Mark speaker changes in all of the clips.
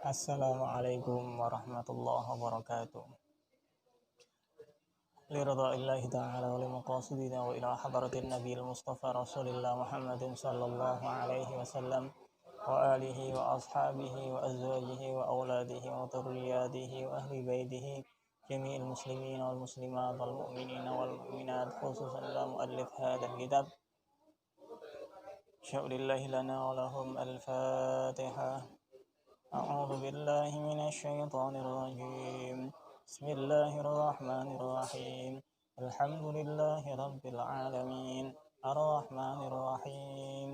Speaker 1: Assalamualaikum warahmatullahi wabarakatuh. Liridaillahi ta'ala wa limaqasidina wa ila hadratin nabiyil mustafa rasulillah Muhammadin sallallahu alaihi wasallam wa alihi wa ashabihi wa azwajihi wa awladihi wa dhurriyyatihi wa ahli baitihi jami'il muslimin wal muslimat wal mu'minina wal mu'minat khususan la muallif hadzal kitab syaulillahi lana wa lahum al-fatihah. أعوذ بالله من الشيطان الرجيم بسم الله الرحمن الرحيم الحمد لله رب العالمين الرحمن الرحيم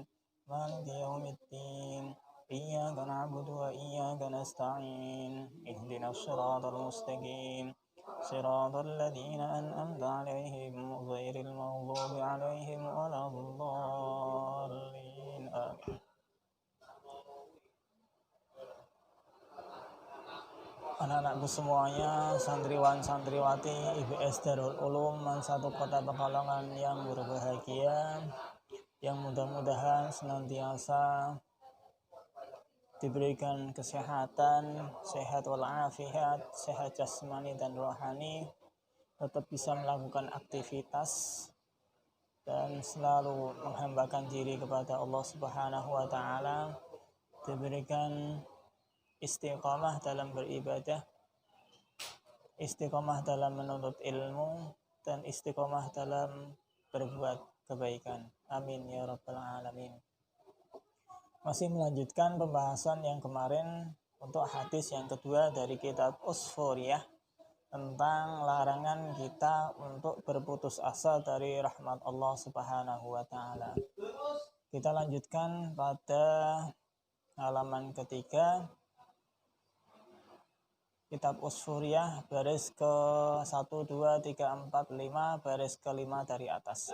Speaker 1: مالك يوم الدين إياك نعبد وإياك نستعين اهدنا الصراط المستقيم صراط الذين أنعمت عليهم غير المغضوب عليهم ولا الضالين آمين. Anak-anakku semuanya, santriwan santriwati IBS Darul Ulum Mansatu Kota Pekalongan yang berbahagia, yang mudah-mudahan senantiasa diberikan kesehatan, sehat walafiat, sehat jasmani dan rohani, tetap bisa melakukan aktivitas dan selalu menghambakan diri kepada Allah Subhanahu wa taala, diberikan istiqamah dalam beribadah, istiqamah dalam menuntut ilmu, dan istiqamah dalam berbuat kebaikan. Amin ya rabbal alamin. Masih melanjutkan pembahasan yang kemarin untuk hadis yang kedua dari kitab Usfuriyah tentang larangan kita untuk berputus asa dari rahmat Allah Subhanahu wa taala. Kita lanjutkan pada halaman ketiga Kitab Usfuriyah baris ke 1, 2, 3, 4, 5 baris ke 5 dari atas.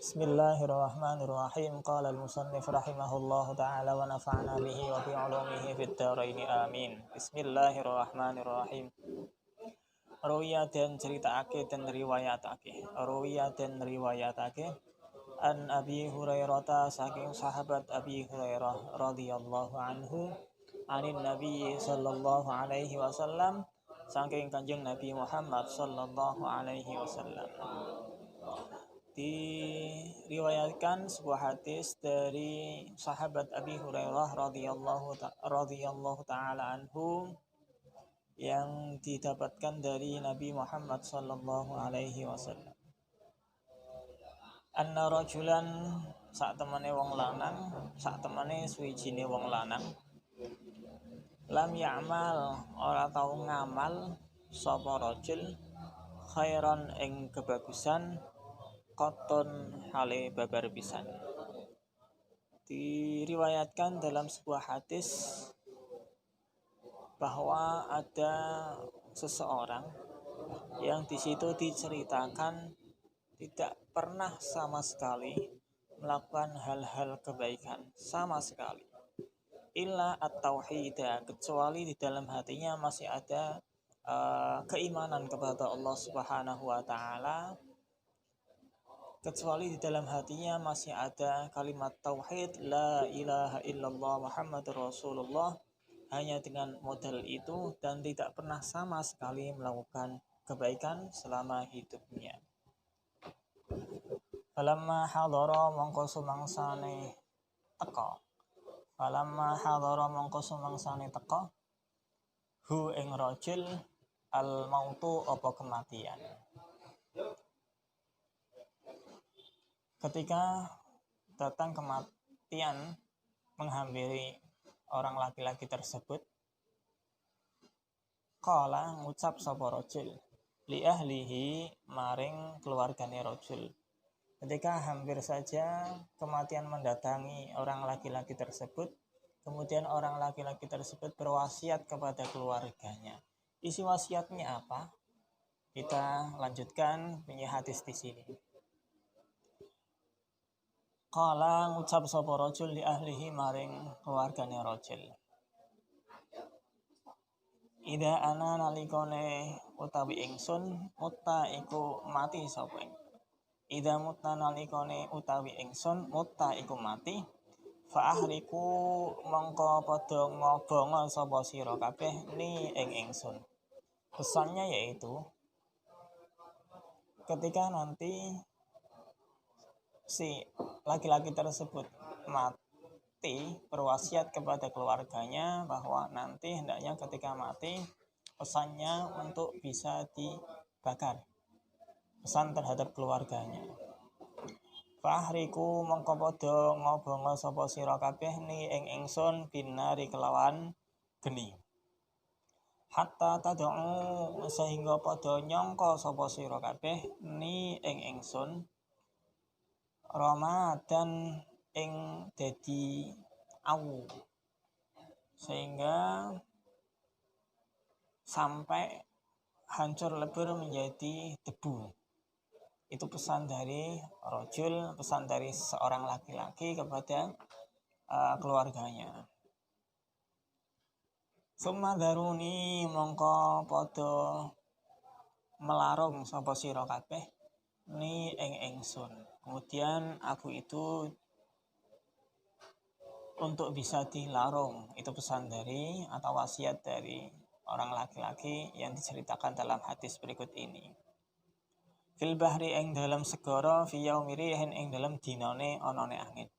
Speaker 1: Bismillahirrahmanirrahim. Qala al-musannif rahimahullahu ta'ala wa nafa'na bihi wa bi 'ulumihi fid dharain amin. Bismillahirrahmanirrahim. Ruwiya dan ceritaake dan riwayatake. Ruwiya dan riwayatake an Abi Hurairah saking sahabat Abi Hurairah radhiyallahu anhu anin Nabi sallallahu alaihi wasallam saking Kanjeng Nabi Muhammad sallallahu alaihi wasallam. Diriwayatkan sebuah hadis dari sahabat Abi Hurairah radhiyallahu taala anhu yang didapatkan dari Nabi Muhammad sallallahu alaihi wasallam. Anna rajulan sak temene wong lanang, sak temene suwijine wong lanang lam ya'mal ora tau ngamal sapa rajul khairan ing kebagusan qaton hale babar pisan. Diriwayatkan dalam sebuah hadis bahwa ada seseorang yang di situ diceritakan tidak pernah sama sekali melakukan hal-hal kebaikan sama sekali. Illa at-tauhida, kecuali di dalam hatinya masih ada keimanan kepada Allah Subhanahu wa taala, kecuali di dalam hatinya masih ada kalimat tauhid la ilaha illallah Muhammadur Rasulullah, hanya dengan modal itu, dan tidak pernah sama sekali melakukan kebaikan selama hidupnya. Falamma hadara mongko sumangsane teka Falamma hadara mongko sumangsane teka hu ing rajul al mautu apa kematian. Ketika datang kematian menghampiri orang laki-laki tersebut, qala ngucap sapa rajul li ahlihi maring keluargane rajul. Ketika hampir saja kematian mendatangi orang laki-laki tersebut, kemudian orang laki-laki tersebut berwasiat kepada keluarganya. Isi wasiatnya apa? Kita lanjutkan punya hadis di sini. Qala ngucap sapa rajul li ahlihi maring keluargane rajul. Ida ana nalikone utawi ingsun mutta iku mati sapa ing. Ida mutta nalikone utawi ingsun mutta iku mati Fa'ahriku mongko padha ngobonga sapa sira kabeh ni ing ingsun. Pesannya yaitu ketika nanti si laki-laki tersebut mati berwasiat kepada keluarganya bahwa nanti hendaknya ketika mati pesannya untuk bisa dibakar, pesan terhadap keluarganya. Fahriku mongko padha ngobonga sapa sira kabeh ni ing ingsun binari kelawan geni. Hatta tad'u sehingga padha nyangka sapa sira kabeh ni ing ingsun Ramadan ing dadi awu, sehingga sampai hancur lebur menjadi debu. Itu pesan dari rajul, pesan dari seorang laki-laki kepada keluarganya. Summa daruni mongko padha melarung sapa sira kabeh ni ing ingsun. Kemudian aku itu untuk bisa dilarung. Itu pesan dari atau wasiat dari orang laki-laki yang diceritakan dalam hadis berikut ini. Fil bahri ing dalam segara fi yaumirihin ing dalam dinane anane angin.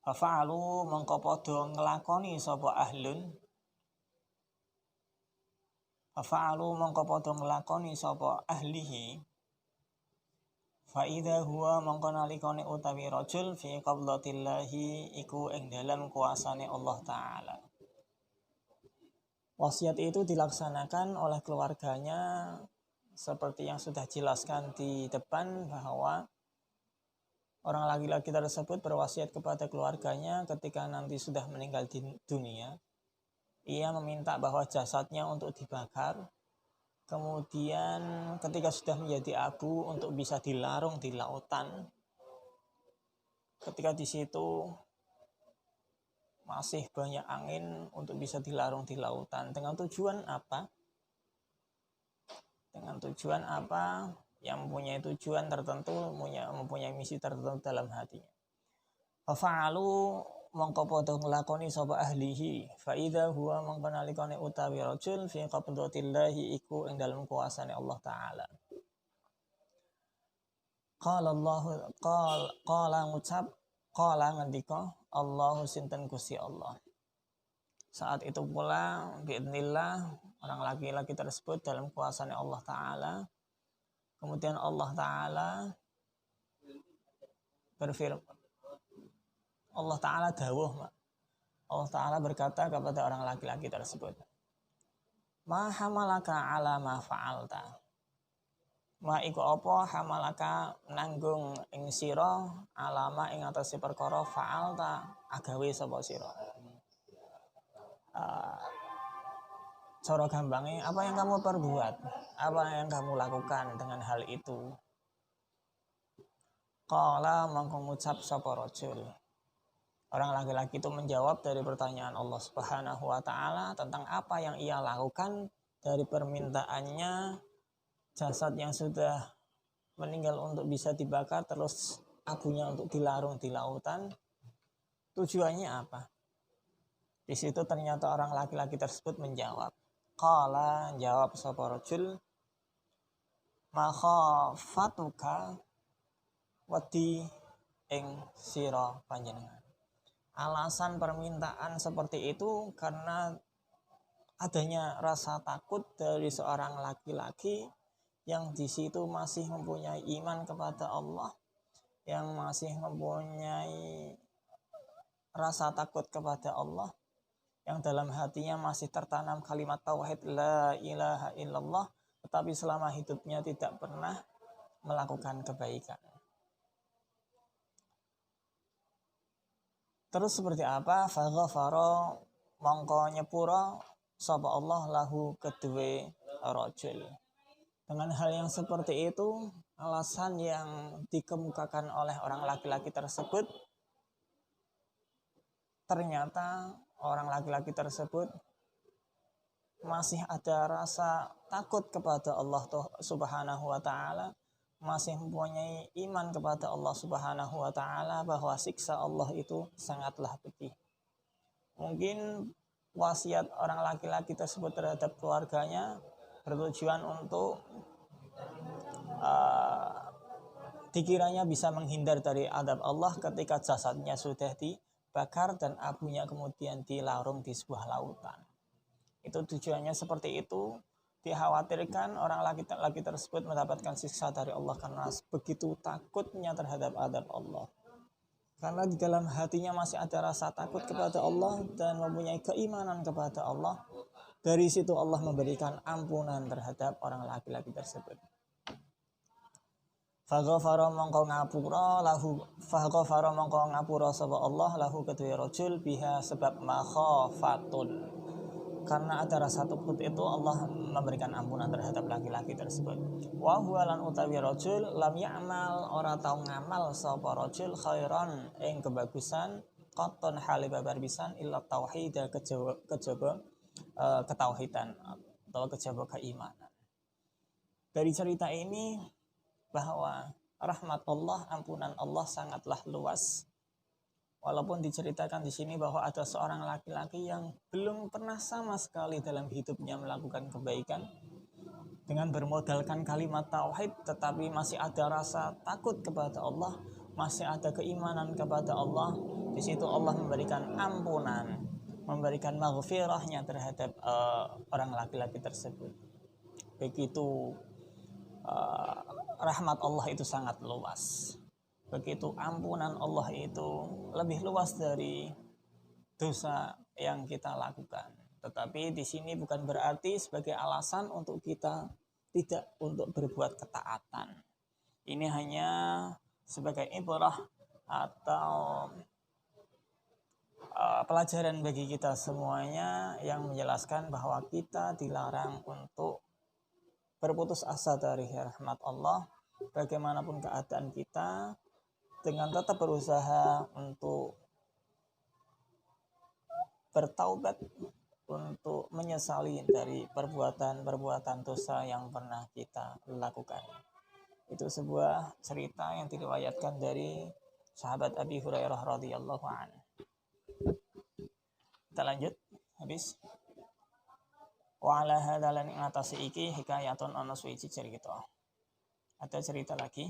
Speaker 1: Fa'alu mongko padha nglakoni sapa ahlun. Fa'alu mongko padha nglakoni sapa ahlihi. Fa idza huwa mongko nalikane utawi rajul fi qabdatillahi iku ing dalam kuasane Allah taala. Wasiat itu dilaksanakan oleh keluarganya seperti yang sudah jelaskan di depan bahwa orang laki-laki tersebut berwasiat kepada keluarganya ketika nanti sudah meninggal di dunia. Ia meminta bahwa jasadnya untuk dibakar. Kemudian ketika sudah menjadi abu untuk bisa dilarung di lautan. Ketika di situ masih banyak angin untuk bisa dilarung di lautan. Dengan tujuan apa? Dengan tujuan apa? Yang mempunyai tujuan tertentu, mempunyai misi tertentu dalam hatinya. Fa'alu mongko padha nglakoni sapa ahlihi. Fa idza huwa mongko nalikane utawi rajul fi qabdatillahi iku ing dalem kuasane Allah taala. Qala ngendika Allahu sinten Gusti Allah. Saat itu pula biidznillah orang laki-laki tersebut dalam kuasane Allah taala. Kemudian Allah taala berfirman, Allah taala dawuh, Allah taala berkata kepada orang laki-laki tersebut, ma hamalaka ala ma fa'alta. Ma iku apa hamalaka nanggung ing sira alama ing atase perkara fa'alta agawe sapa sira. Cara gampangnya, apa yang kamu perbuat, apa yang kamu lakukan dengan hal itu? Qala mangko ngucap sapa rajul. Orang laki-laki itu menjawab dari pertanyaan Allah Subhanahu wa taala tentang apa yang ia lakukan dari permintaannya jasad yang sudah meninggal untuk bisa dibakar, terus abunya untuk dilarung di lautan. Tujuannya apa? Di situ ternyata orang laki-laki tersebut menjawab. Qala jawab sapa rajul, makhafatuka wedi ing sira panjenengan. Alasan permintaan seperti itu karena adanya rasa takut dari seorang laki-laki yang di situ masih mempunyai iman kepada Allah, yang masih mempunyai rasa takut kepada Allah, yang dalam hatinya masih tertanam kalimat tauhid la ilaha illallah, tetapi selama hidupnya tidak pernah melakukan kebaikan. Terus seperti apa? Faghafara mongko nyepura sapa Allah lahu kedue rajul. Dengan hal yang seperti itu, alasan yang dikemukakan oleh orang laki-laki tersebut, ternyata orang laki-laki tersebut masih ada rasa takut kepada Allah Subhanahu wa taala, masih mempunyai iman kepada Allah Subhanahu wa taala bahwa siksa Allah itu sangatlah pedih. Mungkin wasiat orang laki-laki tersebut terhadap keluarganya bertujuan untuk dikiranya bisa menghindar dari adab Allah ketika jasadnya sudah dibakar dan abunya kemudian dilarung di sebuah lautan. Itu tujuannya seperti itu. Dikhawatirkan orang laki-laki tersebut mendapatkan siksa dari Allah karena begitu takutnya terhadap adab Allah. Karena di dalam hatinya masih ada rasa takut kepada Allah dan mempunyai keimanan kepada Allah. Dari situ Allah memberikan ampunan terhadap orang laki-laki tersebut. Faghafara mongko ngapura sapa Allah lahu kedue rajul biha sebab makhafatun. Karena ada rasa takut itu Allah memberikan ampunan terhadap laki-laki tersebut. Wa huwa lan utawi rajul lam ya'mal ora tau ngamal sapa rajul khairan ing kebagusan qaton hale babar pisan illa tauhid kejaba ketauhidan atau kejaba keimanan. Dari cerita ini bahwa rahmat Allah, ampunan Allah sangatlah luas. Walaupun diceritakan di sini bahwa ada seorang laki-laki yang belum pernah sama sekali dalam hidupnya melakukan kebaikan dengan bermodalkan kalimat tauhid, tetapi masih ada rasa takut kepada Allah, masih ada keimanan kepada Allah. Di situ Allah memberikan ampunan, memberikan maghfirahnya terhadap orang laki-laki tersebut. Begitu rahmat Allah itu sangat luas. Begitu ampunan Allah itu lebih luas dari dosa yang kita lakukan. Tetapi di sini bukan berarti sebagai alasan untuk kita tidak untuk berbuat ketaatan. Ini hanya sebagai ibrah atau pelajaran bagi kita semuanya yang menjelaskan bahwa kita dilarang untuk berputus asa dari rahmat Allah. Bagaimanapun keadaan kita, dengan tetap berusaha untuk bertaubat, untuk menyesali dari perbuatan-perbuatan dosa yang pernah kita lakukan. Itu sebuah cerita yang diriwayatkan dari sahabat Abi Hurairah radhiyallahu anhu. Kita lanjut, habis. Wa ala hadza lan ngatasi iki hikayatun ana suci cerita. Ada cerita lagi.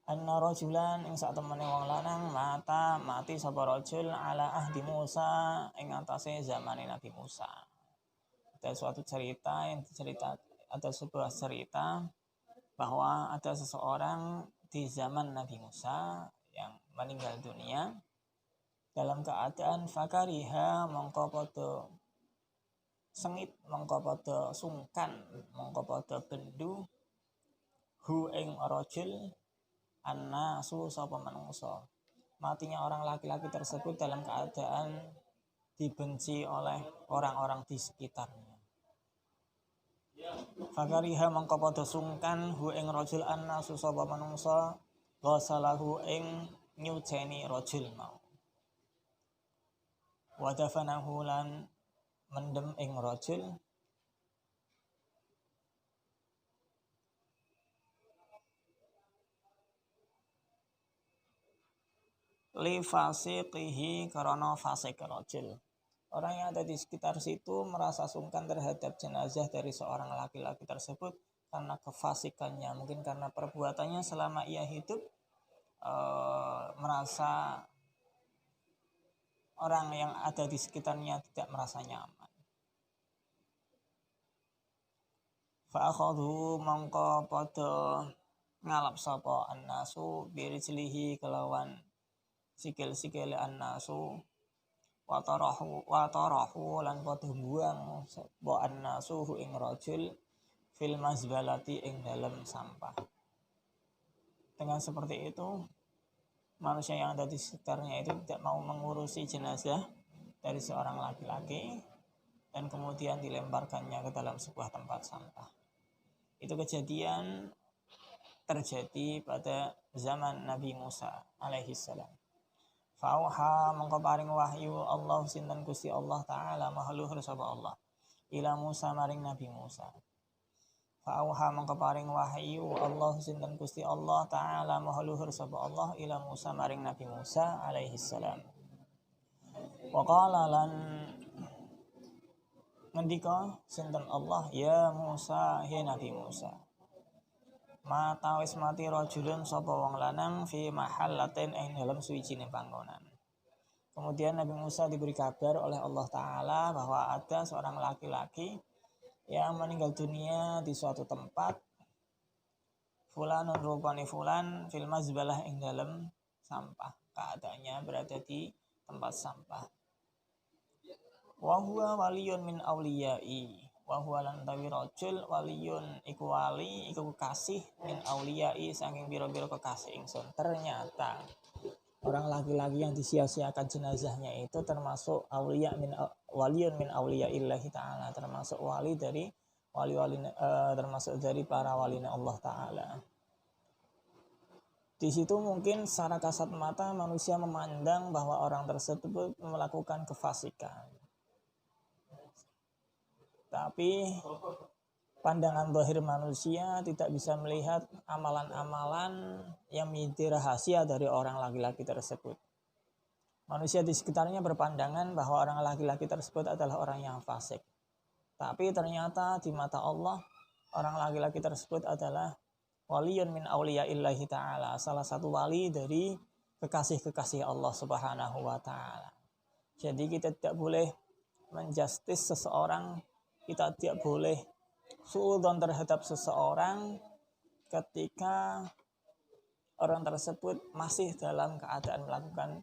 Speaker 1: Anna rajulan ing sak temene wong lanang mati sapa rajul ala ahdi Musa ing atase zamane Nabi Musa. Ada suatu cerita ada sebuah cerita bahwa ada seseorang di zaman Nabi Musa yang meninggal dunia dalam keadaan fakariha mongko padha sengit, mongko padha sungkan, mongko padha bendu hu ing rajul annasu sapa manungsa. Matinya orang laki-laki tersebut dalam keadaan dibenci oleh orang-orang di sekitarnya. Fakariha mongko padha sungkan hu ing rajul annasu sapa manungsa ghasalahu ing nyuceni rajul mau. Wa dafanahu lan mendem ing rajul li fasiqihi karena fasik rajul. Orang yang ada di sekitar situ merasa sungkan terhadap jenazah dari seorang laki-laki tersebut karena kefasikannya, mungkin karena perbuatannya selama ia hidup merasa orang yang ada di sekitarnya tidak merasa nyaman. Fa akhadhu mongko padha ngalap sapa annasu birijlihi kelawan sikil-sikile annasu wa tarahu lan padha buang sapa annasu ing rajul fil mazbalati ing dalam sampah. Dengan seperti itu manusia yang ada di sekitarnya itu tidak mau mengurusi jenazah dari seorang laki-laki dan kemudian dilemparkannya ke dalam sebuah tempat sampah. Itu kejadian terjadi pada zaman Nabi Musa alaihissalam. Fauha mongko paring wahyu Allah sinten Gusti Allah taala maha luhur sapa Allah ila Musa maring Nabi Musa. Fa'auha mangka paring wahyu Allah sinten Gusti Allah taala maha luhur sapa Allah ila Musa maring Nabi Musa alaihi salam. Wa qala lan ngendika sinten Allah ya Musa he Nabi Musa. Mata wis mati rajulun sapa wong lanang fi mahallatin ing dalam suwijine panggonan. Kemudian Nabi Musa diberi kabar oleh Allah taala bahwa ada seorang laki-laki yang meninggal dunia di suatu tempat. Fulanun rupani fulan fil mazbalah ing dalam sampah. Keadaannya berada di tempat sampah. Wa huwa waliyun min awliyai. Wa huwa lan tawi rajul waliyun iku wali iku kekasih min awliyai saking biro-biro kekasih ingsun. Ternyata orang laki-laki yang disia-siakan jenazahnya itu termasuk waliyun min awliyaillahi ta'ala, termasuk wali dari wali-wali termasuk dari para walinya Allah taala. Di situ mungkin secara kasat mata manusia memandang bahwa orang tersebut melakukan kefasikan. Tapi pandangan zahir manusia tidak bisa melihat amalan-amalan yang menjadi rahasia dari orang laki-laki tersebut. Manusia di sekitarnya berpandangan bahwa orang laki-laki tersebut adalah orang yang fasik. Tapi ternyata di mata Allah, orang laki-laki tersebut adalah waliyun min awliyaillahi ta'ala, salah satu wali dari kekasih-kekasih Allah subhanahu wa ta'ala. Jadi kita tidak boleh menjustis seseorang, kita tidak boleh suudzon terhadap seseorang ketika orang tersebut masih dalam keadaan melakukan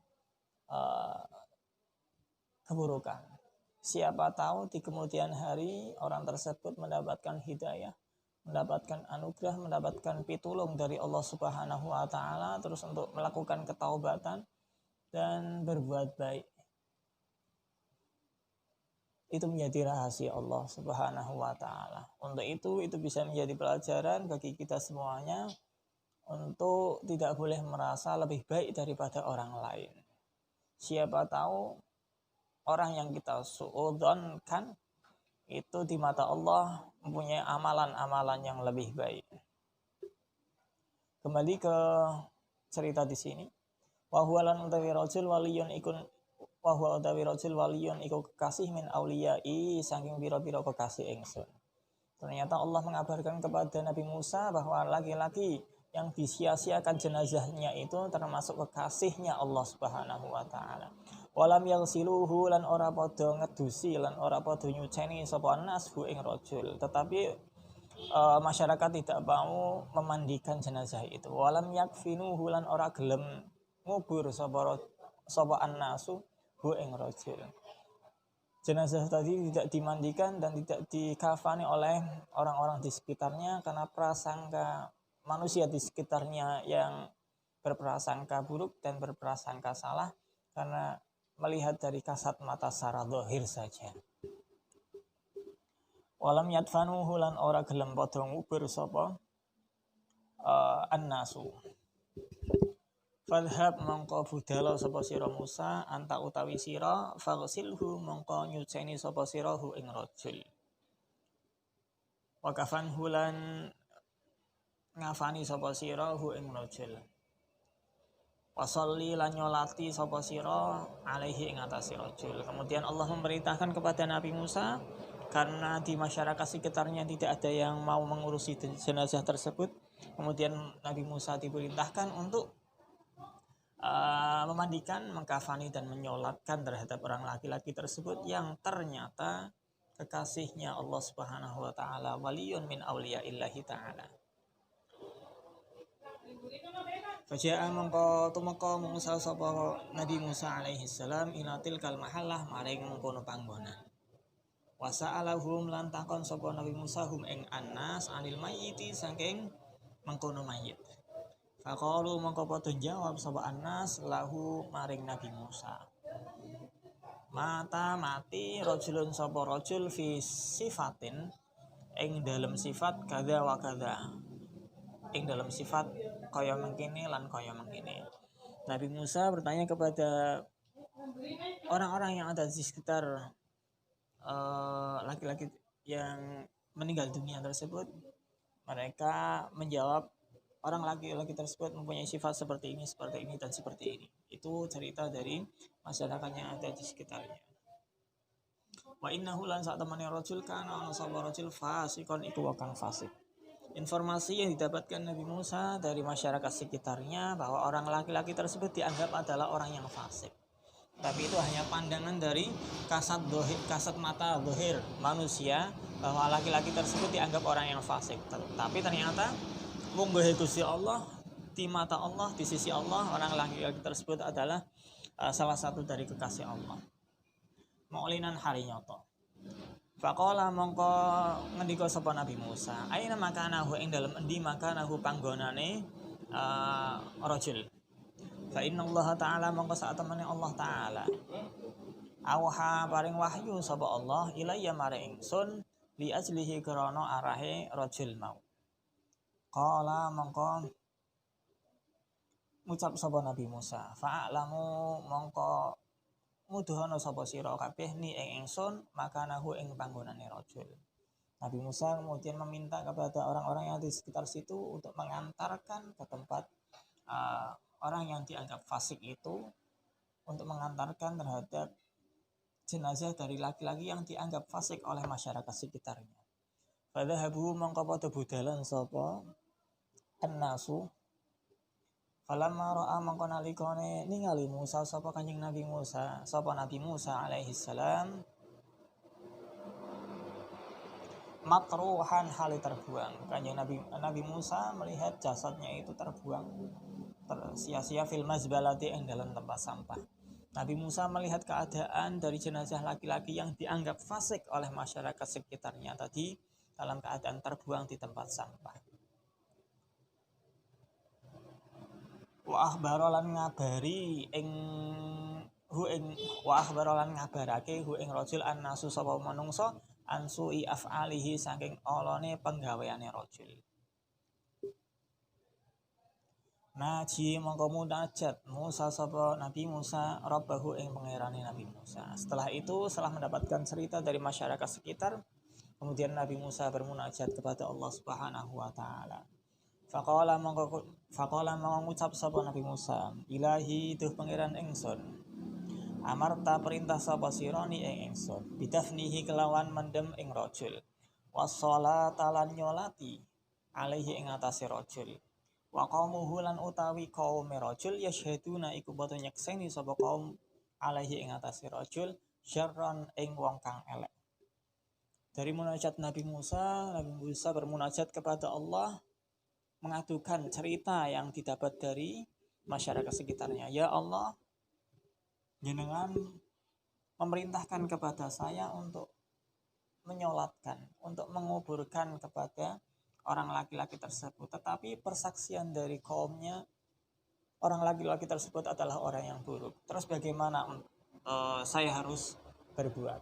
Speaker 1: keburukan. Siapa tahu di kemudian hari orang tersebut mendapatkan hidayah, mendapatkan anugerah, mendapatkan pitulung dari Allah Subhanahu wa taala terus untuk melakukan ketaubatan dan berbuat baik. Itu menjadi rahasia Allah Subhanahu wa taala. Untuk itu bisa menjadi pelajaran bagi kita semuanya untuk tidak boleh merasa lebih baik daripada orang lain. Siapa tahu orang yang kita suudzonkan itu di mata Allah mempunyai amalan-amalan yang lebih baik. Kembali ke cerita di sini. Wa huwa lan utawi rajul waliyun iku kekasih min auliyai saking pira-pira kekasih ingsun. Ternyata Allah mengabarkan kepada Nabi Musa bahwa laki-laki yang disia-siakan jenazahnya itu termasuk kekasihnya Allah Subhanahu wa taala. Walam yaghsiluhu lan ora padha ngedusi lan ora padha nyuceni sapa nas hu ing rajul. Tetapi masyarakat tidak mau memandikan jenazah itu. Walam yakfinuhu lan ora gelem ngubur sapa annasu hu ing rajul. Jenazah tadi tidak dimandikan dan tidak dikafani oleh orang-orang di sekitarnya karena prasangka manusia di sekitarnya yang berprasangka buruk dan berprasangka salah karena melihat dari kasat mata secara zahir saja. Walam yadfanuhu lan ora gelem padha ngubur sapa annasu. Fadhhab mongko budhal sapa sira Musa anta utawi sira faghsilhu mongko nyuceni sapa sira hu ing rajul. Wa kafanhu lan ngafani sapa sira hu ing rajul. Wasolli lan nyolati sapa sira alaihi ing atase rajul. Kemudian Allah memerintahkan kepada Nabi Musa karena di masyarakat sekitarnya tidak ada yang mau mengurusi jenazah tersebut. Kemudian Nabi Musa diperintahkan untuk memandikan, mengkafani dan menyolatkan terhadap orang laki-laki tersebut yang ternyata kekasihnya Allah Subhanahu wa taala, waliyun min auliyaillahi taala. Faja'a mongko tumeka Musa sapa Nabi Musa alaihi salam inatil kal mahallah maring mengkono panggonan. Wa sa'alahum lan takon sapa Nabi Musa hum ing annas anil mayyiti saking mengkono mayit. Faqalu mongko padha jawab sapa annas lahu maring Nabi Musa. Mata mati rajulun sapa rajul fi sifatin ing dalam sifat kadza wa kadza. Ing dalam sifat kaya mengkini lan kaya mengkini. Nabi Musa bertanya kepada orang-orang yang ada di sekitar laki-laki yang meninggal dunia tersebut, Mereka menjawab orang laki-laki tersebut mempunyai sifat seperti ini, dan seperti ini. Itu cerita dari masyarakat yang ada di sekitarnya. Wa innahu lan sak temane rajul kana ana sapa rajul fasikon iku kang fasik. Informasi yang didapatkan Nabi Musa dari masyarakat sekitarnya bahwa orang laki-laki tersebut dianggap adalah orang yang fasik. Tapi itu hanya pandangan dari kasat mata zahir manusia bahwa laki-laki tersebut dianggap orang yang fasik. Tapi ternyata mungguh Gusti Allah, di mata Allah, di sisi Allah, orang laki-laki tersebut adalah salah satu dari kekasih Allah. Maulinan hari nyoto. Faqala mongko ngendika sapa Nabi Musa, aina makanahu ing dalem endi makanahu panggonane rajul. Fa inna Allah taala mongko sak temene Allah taala awha paring wahyu sapa Allah ilayya maring ingsun li ajlihi krana arahe rajul mau. Qala mongko ngucap sapa Nabi Musa, fa'lamu mongko muduhana sapa sira kabeh ni ing ingsun makanahu ing panggonane rajul. Nabi Musa kemudian meminta kepada orang-orang yang di sekitar situ untuk mengantarkan ke tempat orang yang dianggap fasik itu, untuk mengantarkan terhadap jenazah dari laki-laki yang dianggap fasik oleh masyarakat sekitarnya. Fadhahabu mongko padha budalan sapa annasu. Falamma ra'a mongko nalikane ningali Musa sapa Kanjeng Nabi Musa, sapa Nabi Musa alaihi salam matruhan hali terbuang. Kanjeng Nabi Musa melihat jasadnya itu terbuang sia-sia fil mazbalati ing dalam tempat sampah. Nabi Musa melihat keadaan dari jenazah laki-laki yang dianggap fasik oleh masyarakat sekitarnya tadi dalam keadaan terbuang di tempat sampah. Wa akhbarolan ngabari ing wa akhbarolan ngabarake hu ing rajul annasu sapa manungsa ansui af'alihi saking olone penggaweane rajul. Naji mongko munajat Musa sapa Nabi Musa rabbahu ing pangerane Nabi Musa. Setelah itu, setelah mendapatkan cerita dari masyarakat sekitar, kemudian Nabi Musa bermunajat kepada Allah Subhanahu wa taala. Faqala mongko ngucap sapa Nabi Musa, Ilahi duh pangeran ingsun. Amarta perintah sapa sirani ing ingsun, bidafnihi kelawan mendem ing rajul. Wassalata lan nyolati alaihi ing atase rajul. Wa qaumuhu lan utawi kaum rajul yashhaduna iku padha nyekseni sapa kaum alaihi ing atase rajul syarran ing wong kang elek. Dari munajat Nabi Musa bermunajat kepada Allah, mengadukan cerita yang didapat dari masyarakat sekitarnya. Ya Allah, jenengan memerintahkan kepada saya untuk menyolatkan, untuk menguburkan kepada orang laki-laki tersebut. Tetapi persaksian dari kaumnya, orang laki-laki tersebut adalah orang yang buruk. Terus bagaimana saya harus berbuat?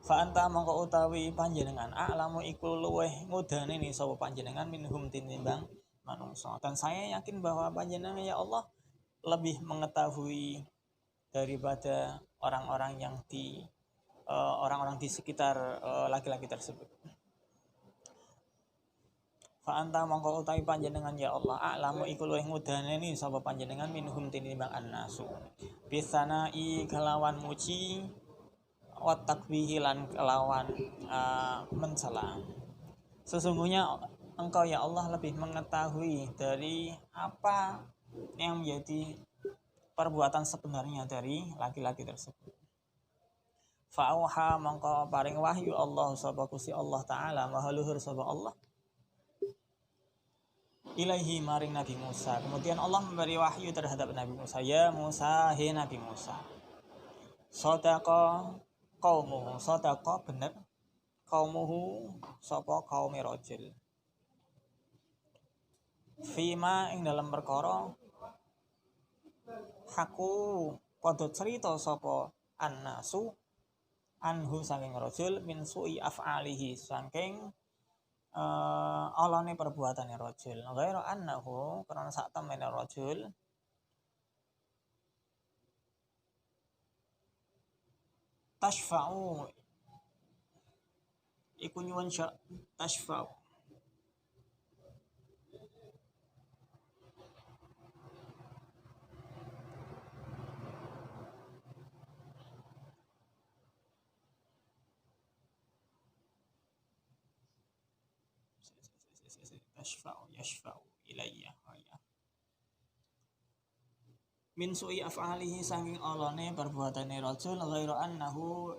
Speaker 1: Fa'anta mongko utawi panjenengan a'lamu iku luweh ngudaneni sapa panjenengan minhum tinimbang manungsa. Dan saya yakin bahwa panjenengan ya Allah lebih mengetahui daripada orang-orang di sekitar laki-laki tersebut. Fa'anta mongko utawi panjenengan ya Allah a'lamu iku luweh ngudaneni sapa panjenengan minhum tinimbang annasu. Bisanai kelawan muji wa takbihi lan kelawan mencela. Sesungguhnya engkau ya Allah lebih mengetahui dari apa yang menjadi perbuatan sebenarnya dari laki-laki tersebut. Fa'auha mongko paring wahyu Allah sapa Gusti Allah taala maha luhur sapa Allah ilaihi maring Nabi Musa. Kemudian Allah memberi wahyu terhadap Nabi Musa. Ya Musa, he Nabi Musa. Sadaqa qaumuhu, sadaqa bener qaumuhu sapa kaum rajul. Fima ing dalam perkara haku padha cerita sapa annasu anhu saking rajul min su'i af'alihi saking alane perbuatane rajul. Ghairu annahu karena sak temene rajul tashfa'u iku nyuwun tashfa'u yashfa'u ilayya. Min su'i af'alihi saking olone perbuatane rajul ghairu annahu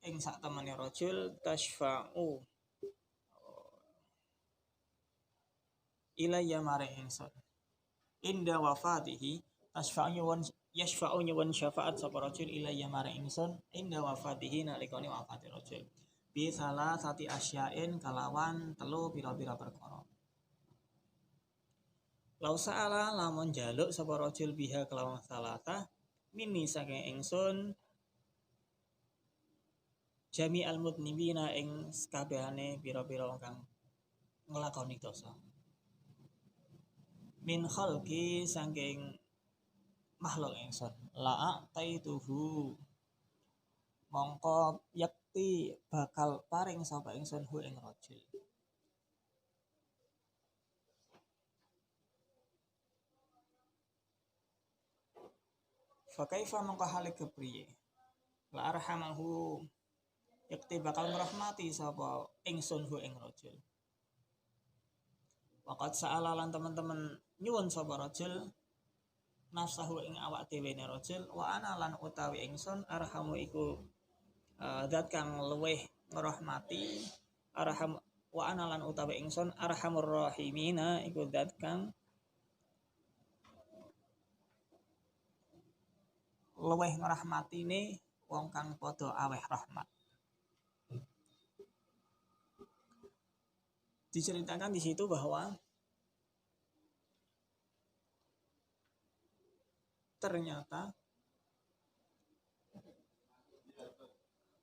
Speaker 1: ing sak temene rajul tashfa'u ilayya mare ingsun inda wafatihi yashfa'u nyuwun syafaat sapa rajul ilayya mare ingsun inda wafatihi nalikane wafate rajul bi salah sati asyain kalawan telu pira-pira perkara. Lau sa'ala lamun jaluk sapa rajul biha kelawan salata mini saking ingsun jami al mudnibina ing sakabehane pira-pira kang nglakoni dosa. Min khalqi saking makhluk ingsun la taituhu mongko yakti bakal paring sapa ingsun hu ing rajul. Fakaifa mongko hale kepriye la arhamahu yakti bakal ngrahmati sapa ingsun hu ing rajul. Waqat sa'ala lan teman-teman nyuwun sapa rajul nafsahu ing awak dhewe ne rajul wa ana lan utawi ingsun arhamu iku zat kang luweh ngrahmati arham wa ana lan utawi ingsun arhamur rahimina iku zat kang luweh ngrahmatine wong kang padha aweh rahmat. Diceritakan di situ bahwa ternyata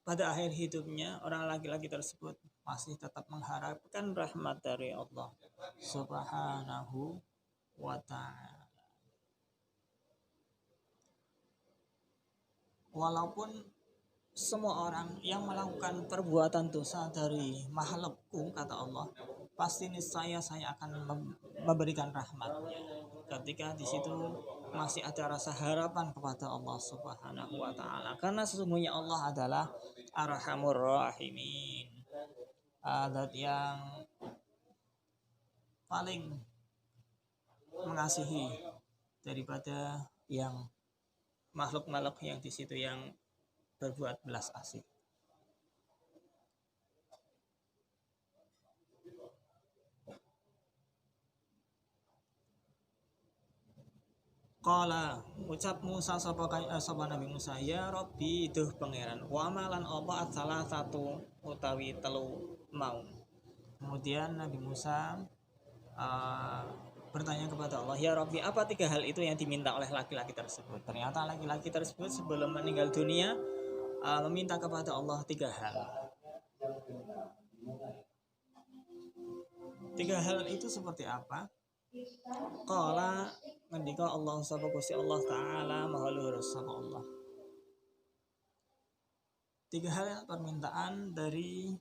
Speaker 1: pada akhir hidupnya orang laki-laki tersebut masih tetap mengharapkan rahmat dari Allah Subhanahu wa ta'ala. Walaupun semua orang yang melakukan perbuatan dosa dari makhlukku kata Allah, pasti niscaya saya akan memberikan rahmatnya. Ketika di situ masih ada rasa harapan kepada Allah Subhanahu wa ta'ala, karena sesungguhnya Allah adalah Arhamur Rahimin, zat yang paling mengasihi daripada yang makhluk-makhluk yang di situ yang berbuat belas asih. Qala ucap Musa sapa Nabi Musa ya Rabbi duh pangeran wa amalan apa salah satu utawi telu mau. Kemudian Nabi Musa bertanya kepada Allah, ya Rabbi apa 3 hal itu yang diminta oleh laki-laki tersebut. Ternyata laki-laki tersebut sebelum meninggal dunia meminta kepada Allah 3 hal. 3 hal itu seperti apa? Qala ngendika Allah sapa Gusti Allah taala maha luhur sapa Allah. 3 hal permintaan dari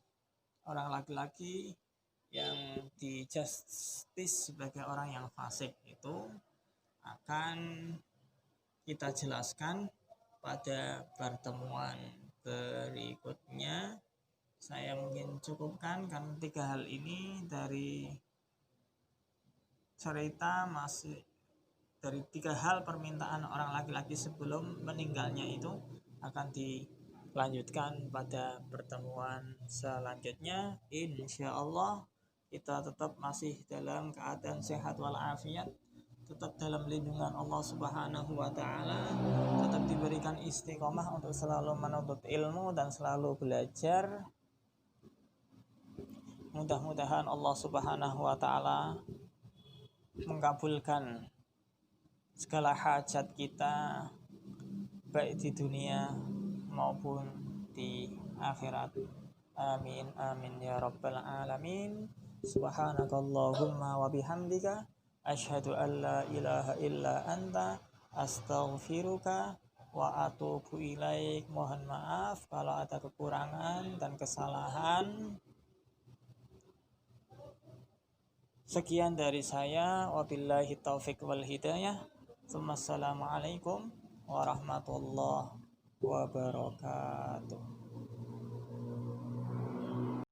Speaker 1: orang laki-laki yang dijustis sebagai orang yang fasik itu akan kita jelaskan pada pertemuan berikutnya. Saya mungkin cukupkan karena 3 hal ini dari cerita masih dari 3 hal permintaan orang laki-laki sebelum meninggalnya itu akan dilanjutkan pada pertemuan selanjutnya. Insyaallah kita tetap masih dalam keadaan sehat walafiat, tetap dalam lindungan Allah Subhanahu wa ta'ala, tetap diberikan istiqomah untuk selalu menuntut ilmu dan selalu belajar. Mudah-mudahan Allah Subhanahu wa ta'ala mengabulkan segala hajat kita baik di dunia maupun di akhirat. Amin amin ya rabbal alamin. Subhanakallahumma wa bihamdika asyhadu an la ilaha illa anta astaghfiruka wa atubu ilaik. Mohon maaf kalau ada kekurangan dan kesalahan. Sekian dari saya, wabillahi taufik wal hidayah. Assalamualaikum warahmatullahi wabarakatuh.